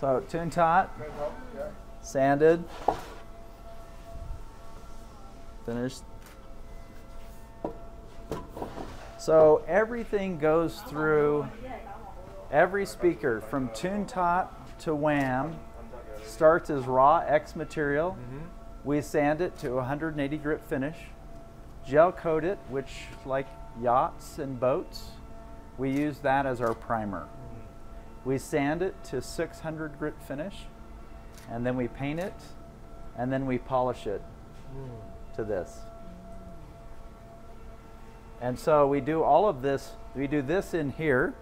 So tune tot, sanded, finished. So everything goes through, every speaker from tune tot to wham starts as raw X material. We sand it to 180 grit finish, gel coat it, which like yachts and boats, we use that as our primer. We sand it to 600 grit finish, and then we paint it, and then we polish it to this. And so we do all of this, we do this in here,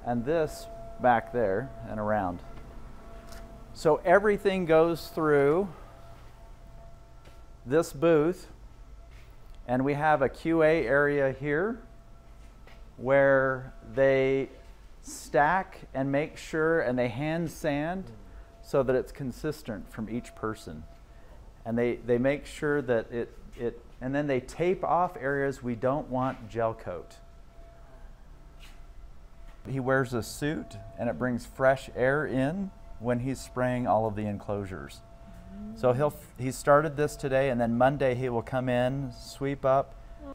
and this back there and around. So everything goes through this booth, and we have a QA area here where they stack and make sure, and they hand sand so that it's consistent from each person. And they make sure that and then they tape off areas we don't want gel coat. He wears a suit, and it brings fresh air in when he's spraying all of the enclosures. So he started this today, and then Monday he will come in, sweep up.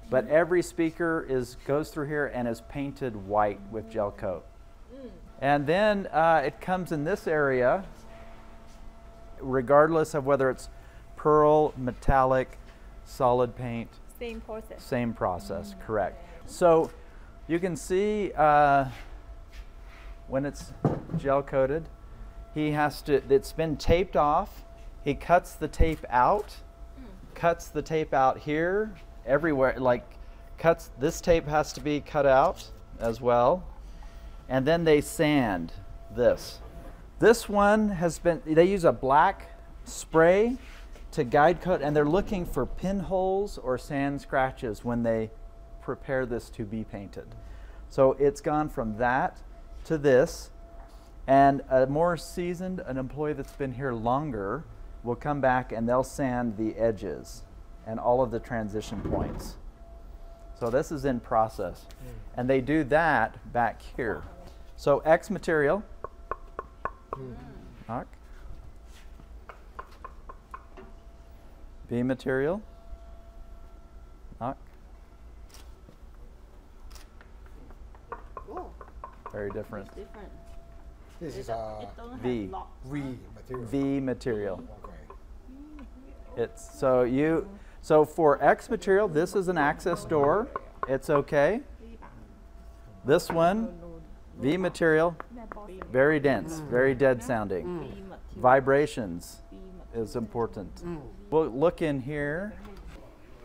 But every speaker goes through here and is painted white with gel coat. And then it comes in this area, regardless of whether it's pearl, metallic, solid paint. Same process. Same process, correct. So you can see when it's gel coated, it's been taped off. He cuts the tape out, cuts the tape out here, everywhere, this tape has to be cut out as well. And then they sand this. This one they use a black spray to guide coat, and they're looking for pinholes or sand scratches when they prepare this to be painted. So it's gone from that to this, and a more seasoned, an employee that's been here longer will come back and they'll sand the edges and all of the transition points. So this is in process. And they do that back here. So X material, knock. V material, knock. Very different. This is V. V material. V material. Okay. So for X material, this is an access door. It's okay. This one, V material, very dense, very dead sounding. Vibrations is important. We'll look in here.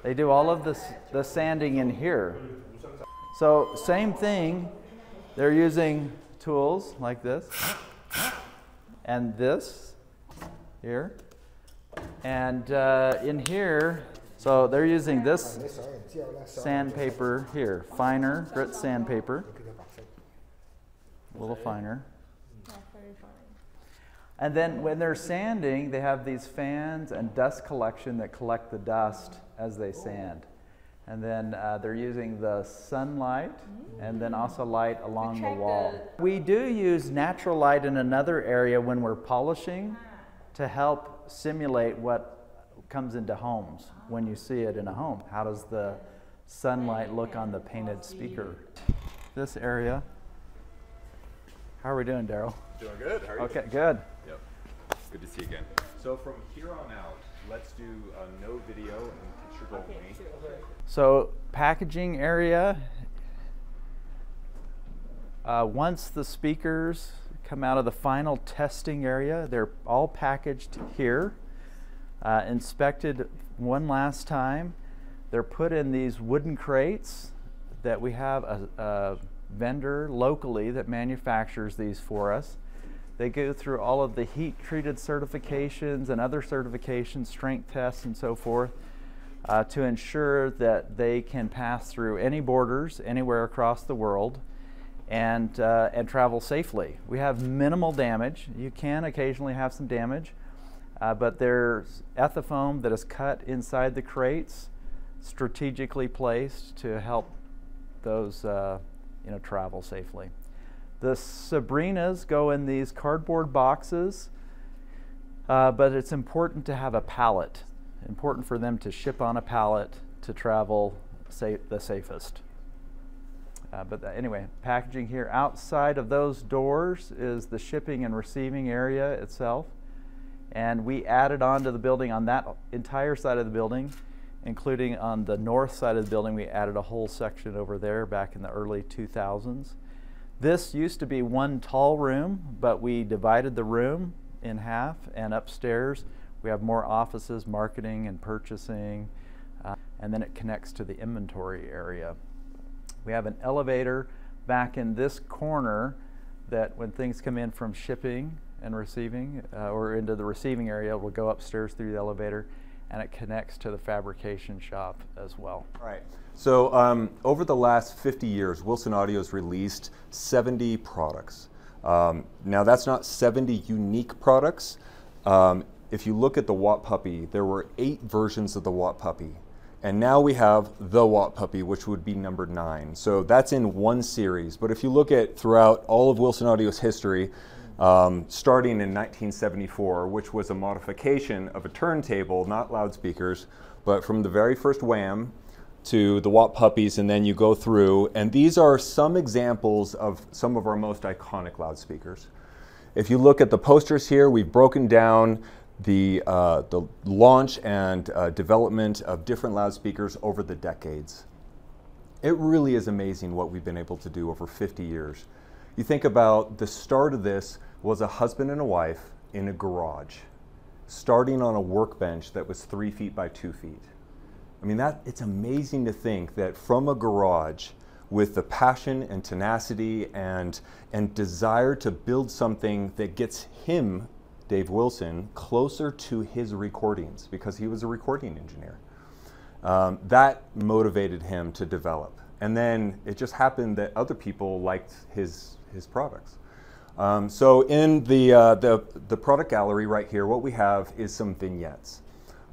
They do all of the sanding in here. So same thing, they're using tools like this and this here. And in here, so they're using this sandpaper here, finer grit sandpaper, a little finer. And then when they're sanding, they have these fans and dust collection that collect the dust as they sand. And then they're using the sunlight and then also light along the wall. We do use natural light in another area when we're polishing to help simulate what comes into homes when you see it in a home. How does the sunlight look on the painted speaker? This area. How are we doing, Daryl? Doing good. How are you? Okay, good. Yep. Good to see you again. So from here on out, let's do no video and picture only. So packaging area. Once the speakers come out of the final testing area, they're all packaged here, inspected one last time. They're put in these wooden crates that we have a vendor locally that manufactures these for us. They go through all of the heat-treated certifications and other certifications, strength tests and so forth, to ensure that they can pass through any borders anywhere across the world and travel safely. We have minimal damage. You can occasionally have some damage, but there's ethafoam that is cut inside the crates, strategically placed to help those travel safely. The Sabrinas go in these cardboard boxes, but it's important to have a pallet. Important for them to ship on a pallet to travel the safest. Anyway, packaging here. Outside of those doors is the shipping and receiving area itself. And we added onto the building on that entire side of the building, including on the north side of the building, we added a whole section over there back in the early 2000s. This used to be one tall room, but we divided the room in half, and upstairs we have more offices, marketing and purchasing, and then it connects to the inventory area. We have an elevator back in this corner that when things come in from shipping and receiving, or into the receiving area, we'll go upstairs through the elevator, and it connects to the fabrication shop as well. All right. So over the last 50 years, Wilson Audio has released 70 products. Now that's not 70 unique products. If you look at the Watt Puppy, there were 8 versions of the Watt Puppy. And now we have the Watt Puppy, which would be number 9. So that's in one series. But if you look at throughout all of Wilson Audio's history, starting in 1974, which was a modification of a turntable, not loudspeakers, but from the very first Wham to the Watt Puppies, and then you go through, and these are some examples of some of our most iconic loudspeakers. If you look at the posters here, we've broken down the launch and development of different loudspeakers over the decades. It really is amazing what we've been able to do over 50 years. You think about the start of this was a husband and a wife in a garage, starting on a workbench that was 3 feet by 2 feet. I mean, it's amazing to think that from a garage, with the passion and tenacity and desire to build something that gets him, Dave Wilson, closer to his recordings, because he was a recording engineer. That motivated him to develop. And then it just happened that other people liked his products. So in the product gallery right here, what we have is some vignettes.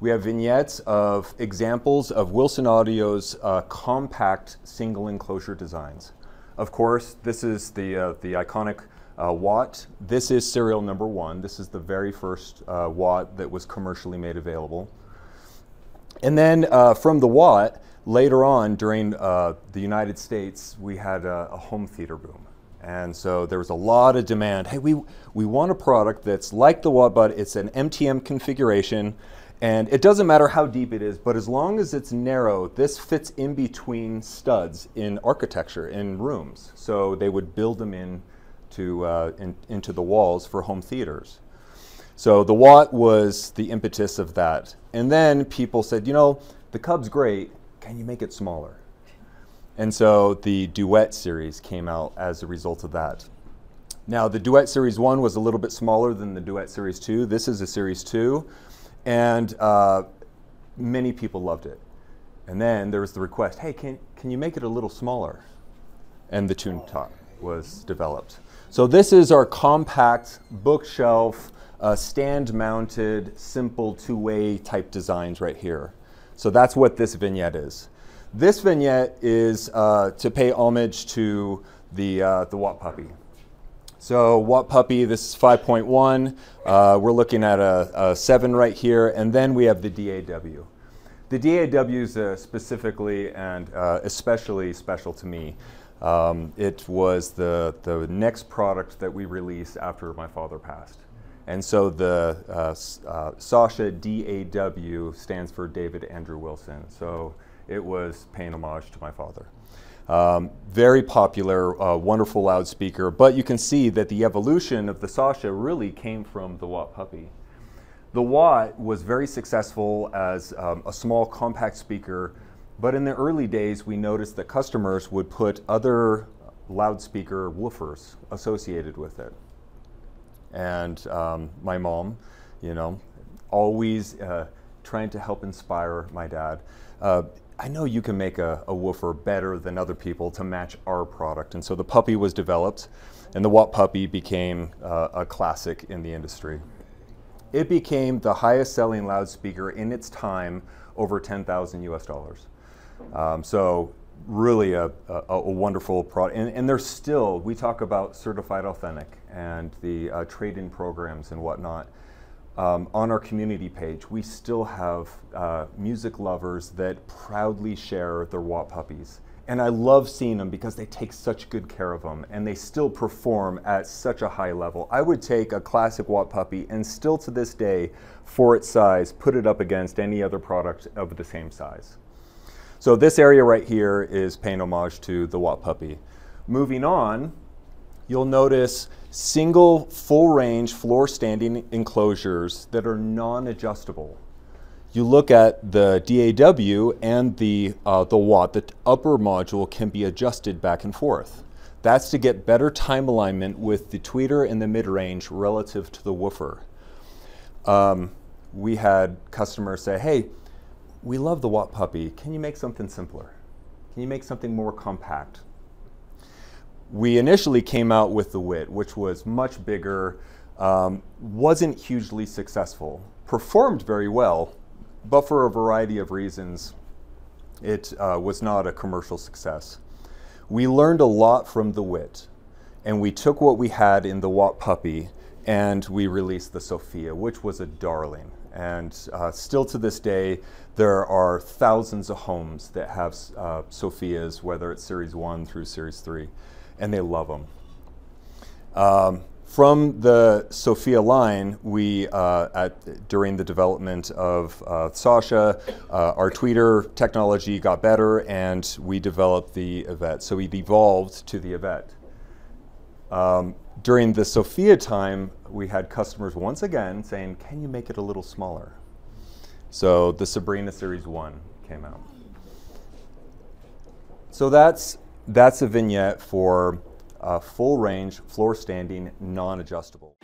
We have vignettes of examples of Wilson Audio's compact single enclosure designs. Of course, this is the iconic Watt. This is serial number 1. This is the very first Watt that was commercially made available. And then from the Watt, later on during the United States, we had a home theater boom. And so there was a lot of demand. Hey, we want a product that's like the Watt, but it's an MTM configuration. And it doesn't matter how deep it is, but as long as it's narrow, this fits in between studs in architecture, in rooms. So they would build them into the walls for home theaters. So the Watt was the impetus of that. And then people said, you know, the Cub's great, can you make it smaller? And so the Duet series came out as a result of that. Now the Duet Series 1 was a little bit smaller than the Duet Series 2. This is a Series 2. And many people loved it. And then there was the request, hey, can you make it a little smaller? And the Tune Top was developed. So this is our compact bookshelf, stand-mounted, simple two-way type designs right here. So that's what this vignette is. This vignette is to pay homage to the Watt Puppy. So Watt Puppy, this is 5.1. We're looking at a 7 right here, and then we have the DAW. The DAW is specifically and especially special to me. It was the next product that we released after my father passed. And so the Sasha DAW stands for David Andrew Wilson. So it was paying homage to my father. Very popular, wonderful loudspeaker, but you can see that the evolution of the Sasha really came from the Watt Puppy. The Watt was very successful as a small compact speaker, but in the early days we noticed that customers would put other loudspeaker woofers associated with it. And my mom, you know, always trying to help inspire my dad. I know you can make a woofer better than other people to match our product. And so the Puppy was developed, and the Watt Puppy became a classic in the industry. It became the highest selling loudspeaker in its time, over 10,000 US dollars. So really a wonderful product. And they're still, we talk about certified authentic and the trade-in programs and whatnot. On our community page, we still have music lovers that proudly share their Watt puppies. And I love seeing them because they take such good care of them and they still perform at such a high level. I would take a classic Watt puppy and still to this day, for its size, put it up against any other product of the same size. So this area right here is paying homage to the Watt puppy. Moving on, you'll notice single full range floor standing enclosures that are non-adjustable. You look at the DAW and the Watt, the upper module can be adjusted back and forth. That's to get better time alignment with the tweeter and the mid-range relative to the woofer. We had customers say, hey, we love the Watt puppy. Can you make something simpler? Can you make something more compact? We initially came out with the Wit, which was much bigger, wasn't hugely successful, performed very well, but for a variety of reasons, it was not a commercial success. We learned a lot from the Wit, and we took what we had in the Watt puppy and we released the Sophia, which was a darling. And still to this day, there are thousands of homes that have Sophias, whether it's Series 1 through Series 3, and they love them. From the Sophia line, we, during the development of Sasha, our tweeter technology got better and we developed the Yvette. So we evolved to the Yvette. During the Sophia time, we had customers once again saying, can you make it a little smaller? So the Sabrina Series 1 came out. So that's a vignette for full range, floor standing, non-adjustable.